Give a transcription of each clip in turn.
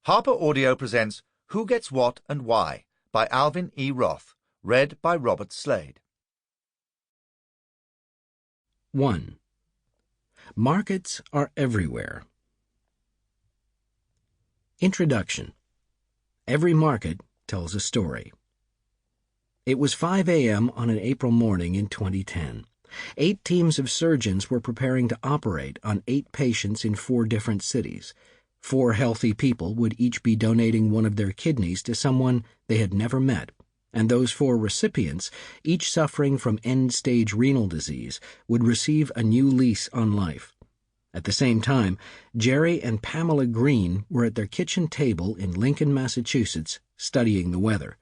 Harper Audio presents Who Gets What and Why by Alvin E. Roth, read by Robert Slade. 1. Markets are everywhere. Introduction. Every market tells a story. It was 5 a.m. on an April morning in 2010. 8 teams of surgeons were preparing to operate on 8 patients in 4 different cities. 4 healthy people would each be donating one of their kidneys to someone they had never met, and those 4 recipients, each suffering from end-stage renal disease, would receive a new lease on life. At the same time, Jerry and Pamela Green were at their kitchen table in Lincoln, Massachusetts, studying the weather.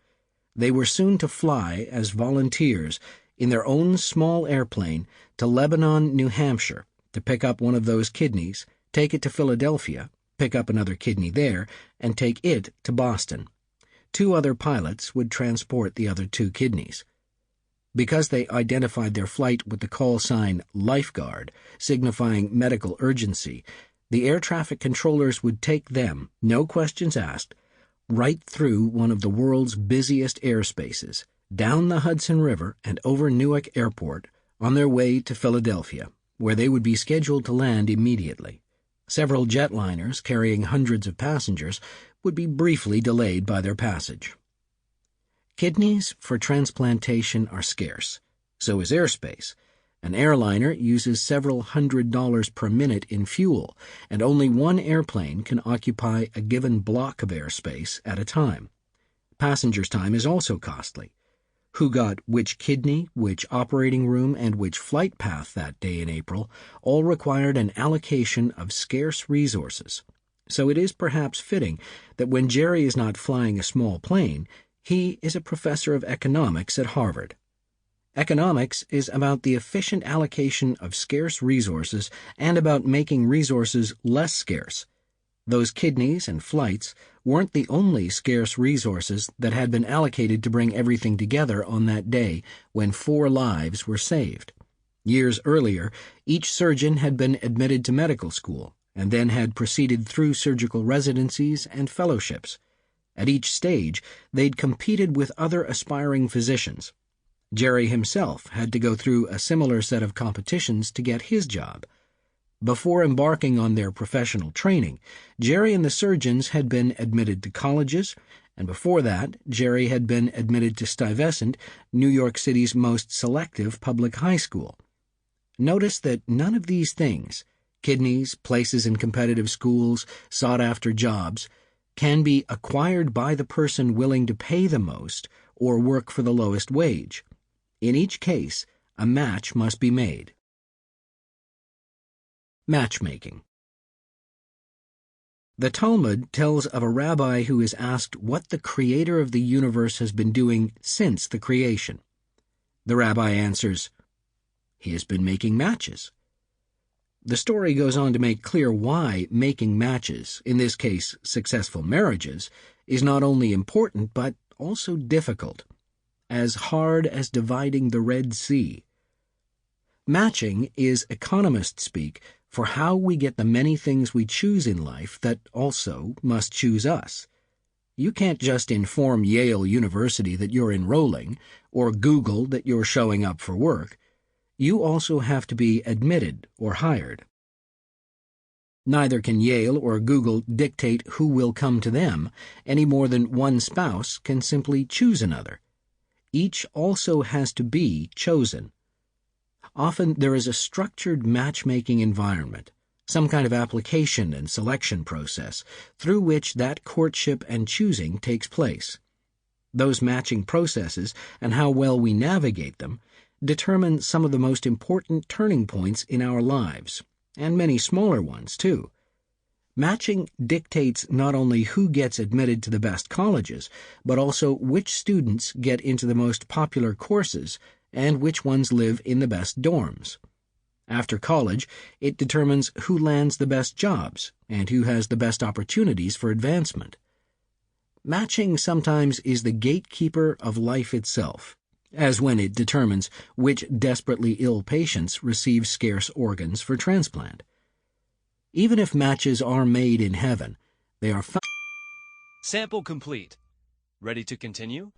They were soon to fly as volunteers in their own small airplane to Lebanon, New Hampshire, to pick up one of those kidneys, take it to Philadelphia, pick up another kidney there, and take it to Boston. 2 other pilots would transport the other 2 kidneys. Because they identified their flight with the call sign Lifeguard, signifying medical urgency, the air traffic controllers would take them, no questions asked, right through one of the world's busiest airspaces, down the Hudson River and over Newark Airport, on their way to Philadelphia, where they would be scheduled to land immediately. Several jetliners carrying hundreds of passengers would be briefly delayed by their passage. Kidneys for transplantation are scarce. So is airspace. An airliner uses several $100s per minute in fuel, and only one airplane can occupy a given block of airspace at a time. Passengers' time is also costly. Who got which kidney, which operating room, and which flight path that day in April all required an allocation of scarce resources. So it is perhaps fitting that when Jerry is not flying a small plane, he is a professor of economics at Harvard. Economics is about the efficient allocation of scarce resources and about making resources less scarce. Those kidneys and flights weren't the only scarce resources that had been allocated to bring everything together on that day when 4 lives were saved. Years earlier, each surgeon had been admitted to medical school and then had proceeded through surgical residencies and fellowships. At each stage, they'd competed with other aspiring physicians. Jerry himself had to go through a similar set of competitions to get his job. Before embarking on their professional training, Jerry and the surgeons had been admitted to colleges, and before that, Jerry had been admitted to Stuyvesant, New York City's most selective public high school. Notice that none of these things, kidneys, places in competitive schools, sought-after jobs, can be acquired by the person willing to pay the most or work for the lowest wage. In each case, a match must be made. Matchmaking. The Talmud tells of a rabbi who is asked what the creator of the universe has been doing since the creation. The rabbi answers, "He has been making matches." The story goes on to make clear why making matches, in this case successful marriages, is not only important but also difficult, as hard as dividing the Red Sea. Matching is economist speak for how we get the many things we choose in life that also must choose us. You can't just inform Yale University that you're enrolling, or Google that you're showing up for work. You also have to be admitted or hired. Neither can Yale or Google dictate who will come to them, any more than one spouse can simply choose another. Each also has to be chosen. Often there is a structured matchmaking environment, some kind of application and selection process, through which that courtship and choosing takes place. Those matching processes, and how well we navigate them, determine some of the most important turning points in our lives, and many smaller ones, too. Matching dictates not only who gets admitted to the best colleges, but also which students get into the most popular courses and which ones live in the best dorms. After college, it determines who lands the best jobs and who has the best opportunities for advancement. Matching sometimes is the gatekeeper of life itself, as when it determines which desperately ill patients receive scarce organs for transplant. Even if matches are made in heaven, they are found Sample complete. Ready to continue?